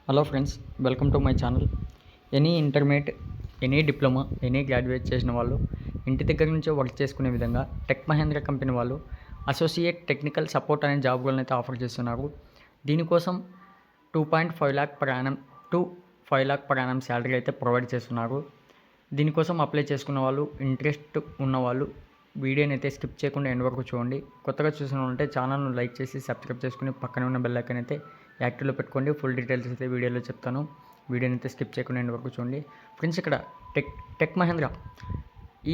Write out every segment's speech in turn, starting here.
Hello friends, welcome to my channel. Any intermediate, any diploma, any graduate చేసిన వాళ్ళు ఇంటి దగ్గర నుంచే వర్క్ చేసుకునే విధంగా టెక్ మహేంద్ర కంపెనీ వాళ్ళు అసోసియేట్ టెక్నికల్ సపోర్ట్ అనే జాబ్ రోల్ని అయితే ఆఫర్ చేస్తున్నారు. దీనికోసం 2.5 lakh per annum to 5 lakh per annum salary అయితే ప్రొవైడ్ చేస్తున్నారు. దీనికోసం అప్లై చేసుకున్న వాళ్ళు, ఇంట్రెస్ట్ ఉన్నవాళ్ళు వీడియోని అయితే స్కిప్ చేయకుండా ఎండ్ వరకు చూడండి. కొత్తగా చూసిన వాళ్ళంటే ఛానల్ను లైక్ చేసి సబ్స్క్రైబ్ చేసుకుని పక్కనే ఉన్న బెల్ ఐకాన్ అయితే యాక్టివ్లో పెట్టుకోండి. ఫుల్ డీటెయిల్స్ అయితే వీడియోలో చెప్తాను. వీడియోని అయితే స్కిప్ చేయకుండా ఎండ్ వరకు చూడండి. ఫ్రెండ్స్, ఇక్కడ టెక్ మహేంద్ర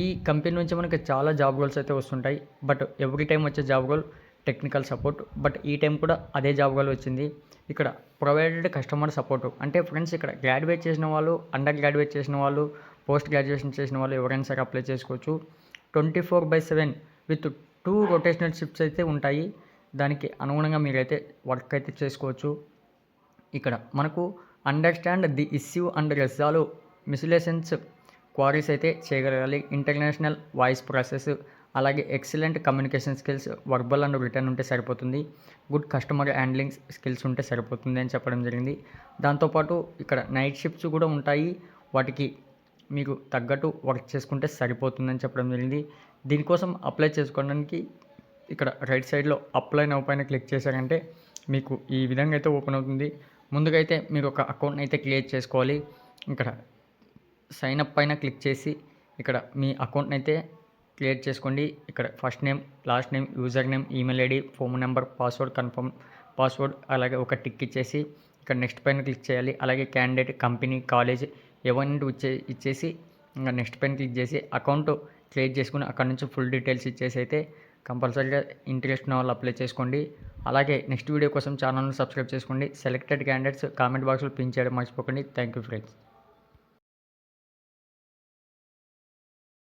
ఈ కంపెనీ నుంచి మనకి చాలా జాబ్ రోల్స్ అయితే వస్తుంటాయి. బట్ ఎవ్రీ టైం వచ్చే job role technical support. But ఈ టైం కూడా అదే జాబ్ రోల్ వచ్చింది. ఇక్కడ ప్రొవైడెడ్ కస్టమర్ సపోర్ట్ అంటే ఫ్రెండ్స్, ఇక్కడ గ్రాడ్యుయేట్ చేసిన వాళ్ళు, అండర్ గ్రాడ్యుయేట్ చేసిన వాళ్ళు, పోస్ట్ గ్రాడ్యుయేషన్ చేసిన వాళ్ళు ఎవరైనా సరే అప్లై చేసుకోవచ్చు. 24/7 విత్ 2 రొటేషనల్ షిఫ్ట్స్ అయితే ఉంటాయి. దానికి అనుగుణంగా మీరైతే వర్క్ అయితే చేసుకోవచ్చు. ఇక్కడ మనకు understand the issue and resolve మిస్లేషన్స్ క్వారీస్ అయితే చేయగలగాలి. ఇంటర్నేషనల్ వాయిస్ ప్రాసెస్, అలాగే excellent communication skills, verbal and written ఉంటే సరిపోతుంది. గుడ్ కస్టమర్ హ్యాండ్లింగ్ స్కిల్స్ ఉంటే సరిపోతుంది అని చెప్పడం జరిగింది. దాంతోపాటు ఇక్కడ నైట్ షిఫ్ట్స్ కూడా ఉంటాయి. వాటికి మీకు తగ్గట్టు వర్క్ చేసుకుంటే సరిపోతుందని చెప్పడం జరిగింది. దీనికోసం అప్లై చేసుకోవడానికి ఇక్కడ రైట్ సైడ్లో అప్లై నౌ పైన క్లిక్ చేశారంటే మీకు ఈ విధంగా అయితే ఓపెన్ అవుతుంది. ముందుగా అయితే మీరు ఒక అకౌంట్ని అయితే క్రియేట్ చేసుకోవాలి. ఇక్కడ సైన్ అప్ పైన క్లిక్ చేసి ఇక్కడ మీ అకౌంట్ని అయితే క్రియేట్ చేసుకోండి. ఇక్కడ first name, last name, user name, email ID, phone number, password, confirm password, అలాగే ఒక టిక్ ఇచ్చేసి ఇక్కడ నెక్స్ట్ పైన క్లిక్ చేయాలి. అలాగే క్యాండిడేట్, కంపెనీ, కాలేజ్ ఎవరిని ఇచ్చేసి ఇంకా నెక్స్ట్ పైన క్లిక్ చేసి అకౌంట్ క్రియేట్ చేసుకుని అక్కడ నుంచి ఫుల్ డీటెయిల్స్ ఇచ్చేసి అయితే కంపల్సరీగా ఇంట్రెస్ట్ ఉన్న వాళ్ళు అప్లై చేసుకోండి. అలాగే నెక్స్ట్ వీడియో కోసం ఛానల్ను సబ్స్క్రైబ్ చేసుకోండి. సెలెక్టెడ్ క్యాండిడేట్స్ కామెంట్ బాక్స్లో పిన్ చేయడం మర్చిపోకండి. Thank you friends.